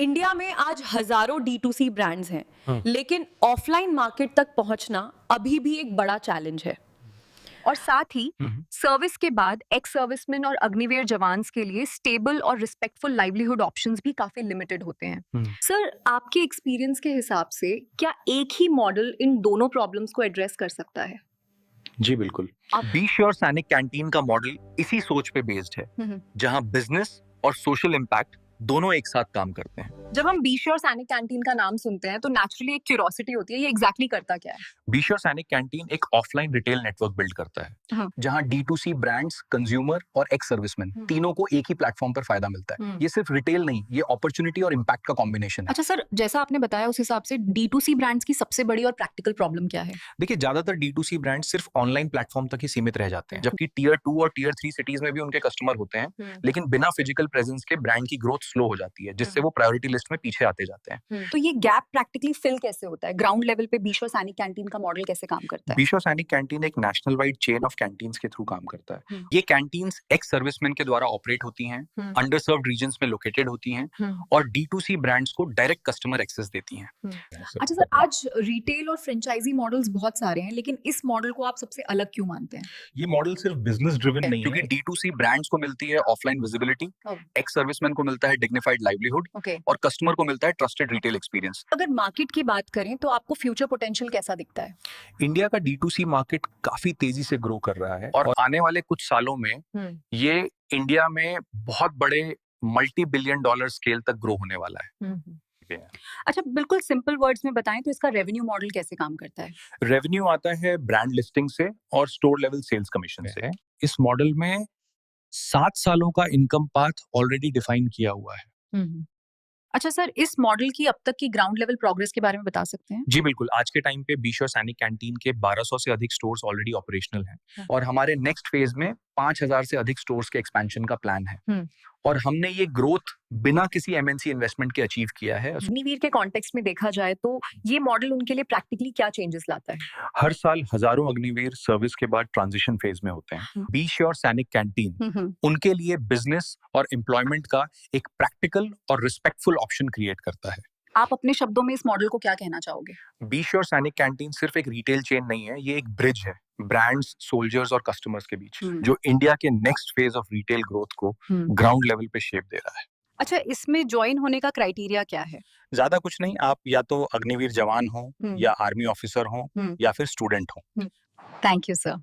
India में आज हजारों D2C ब्रांड्स हैं, हम्म। लेकिन ऑफलाइन मार्केट तक पहुंचना अभी भी एक बड़ा चैलेंज है। और साथ ही हम्म। सर्विस के बाद एक्स सर्विसमैन और अग्निवीर जवान्स के लिए स्टेबल और रिस्पेक्टफुल लाइवलीहुड ऑप्शंस भी काफी लिमिटेड होते हैं। हम्म। सर, आपके एक्सपीरियंस के हिसाब से क्या एक ही मॉडल इन दोनों प्रॉब्लम्स को एड्रेस कर सकता है? जी बिल्कुल। बी श्योर सैनिक कैंटीन का मॉडल इसी सोच पे बेस्ड है, जहां बिजनेस और सोशल इम्पैक्ट दोनों एक साथ काम करते हैं। जब हम बी श्योर सैनिक कैंटीन का नाम सुनते हैं तो नेचुरली एक क्यूरियोसिटी होती है, ये एग्जैक्टली करता क्या है? बी श्योर सैनिक कैंटीन एक ऑफलाइन रिटेल नेटवर्क बिल्ड करता है, हाँ। जहां D2C ब्रांड्स, कंज्यूमर और एक्स सर्विसमैन तीनों को एक ही प्लेटफॉर्म पर फायदा मिलता है। ये सिर्फ रिटेल नहीं, ये अपॉर्चुनिटी और इम्पैक्ट का कॉम्बिनेशन है। अच्छा सर, जैसा आपने बताया उस हिसाब से D2C ब्रांड्स की सबसे बड़ी और प्रैक्टिकल प्रॉब्लम क्या है? देखिए, ज्यादातर D2C ब्रांड सिर्फ ऑनलाइन प्लेटफॉर्म तक ही सीमित रह जाते हैं, जबकि टीयर 2 और टीयर 3 सिटीज में भी उनके कस्टमर होते हैं, लेकिन बिना फिजिकल प्रेजेंस के ब्रांड की ग्रोथ स्लो हो जाती है, जिससे वो प्रायोरिटी लिस्ट में पीछे आते जाते हैं। तो ये गैप प्रैक्टिकली फिल कैसे होता है? ग्राउंड लेवल पे बी श्योर सैनिक कैंटीन का मॉडल कैसे काम करता है? बी श्योर सैनिक कैंटीन एक national wide chain of canteens के थ्रू काम करता है। ये कैंटीन्स एक्स सर्विसमैन के द्वारा ऑपरेट होती हैं, अंडर सर्व्ड रीजन्स में लोकेटेड होती हैं और D2C ब्रांड्स को डायरेक्ट कस्टमर एक्सेस देती हैं। अच्छा सर, आज रिटेल और फ्रेंचाइजी मॉडल्स बहुत सारे हैं, लेकिन इस मॉडल को आप सबसे अलग क्यों मानते हैं? ये मॉडल सिर्फ बिजनेस ड्रिवन नहीं क्योंकि है। D2C ब्रांड्स को मिलती है ऑफलाइन विजिबिलिटी, एक्स सर्विसमैन को मिलता है डिग्निफाइड लाइवलीहुड और कस्टमर को मिलता है ट्रस्टेड रिटेल एक्सपीरियंस। अगर मार्केट की बात करें तो आपको फ्यूचर पोटेंशियल कैसा दिखता है? इंडिया का D2C मार्केट काफी तेजी से ग्रो कर रहा है और आने वाले कुछ सालों में ये इंडिया में बहुत बड़े मल्टी बिलियन डॉलर स्केल तक ग्रो होने वाला है। अच्छा, बिल्कुल सिंपल वर्ड्स में बताएं तो इसका रेवेन्यू मॉडल कैसे काम करता है? रेवेन्यू आता है ब्रांड लिस्टिंग से और स्टोर लेवल सेल्स कमीशन से। इस मॉडल में 7 सालों का इनकम पाथ ऑलरेडी डिफाइन किया हुआ है। अच्छा सर, इस मॉडल की अब तक की ग्राउंड लेवल प्रोग्रेस के बारे में बता सकते हैं? जी बिल्कुल। आज के टाइम पे बी श्योर सैनिक कैंटीन के 1200 से अधिक स्टोर्स ऑलरेडी ऑपरेशनल हैं और हमारे नेक्स्ट फेज में 5000 से अधिक स्टोर्स के एक्सपेंशन का प्लान है और हमने ये ग्रोथ बिना किसी MNC इन्वेस्टमेंट के अचीव किया है। अग्निवीर के कॉन्टेक्स्ट में देखा जाए तो ये मॉडल उनके लिए प्रैक्टिकली क्या चेंजेस लाता है? हर साल हजारों अग्निवीर सर्विस के बाद ट्रांजिशन फेज में होते हैं। बी श्योर सैनिक कैंटीन उनके लिए बिजनेस और एम्प्लॉयमेंट का एक प्रैक्टिकल और रिस्पेक्टफुल ऑप्शन क्रिएट करता है। आप अपने शब्दों में इस मॉडल को क्या कहना चाहोगे? बी श्योर सैनिक कैंटीन सिर्फ एक रिटेल चेन नहीं है, ये एक ब्रिज है ब्रांड्स, सोल्जर्स और कस्टमर्स के बीच, जो इंडिया के next phase of retail growth को ग्राउंड लेवल पे शेप दे रहा है। अच्छा, इसमें ज्वाइन होने का क्राइटेरिया क्या है? ज्यादा कुछ नहीं, आप या तो अग्निवीर जवान हो या आर्मी ऑफिसर हो या फिर स्टूडेंट हो। Thank you sir.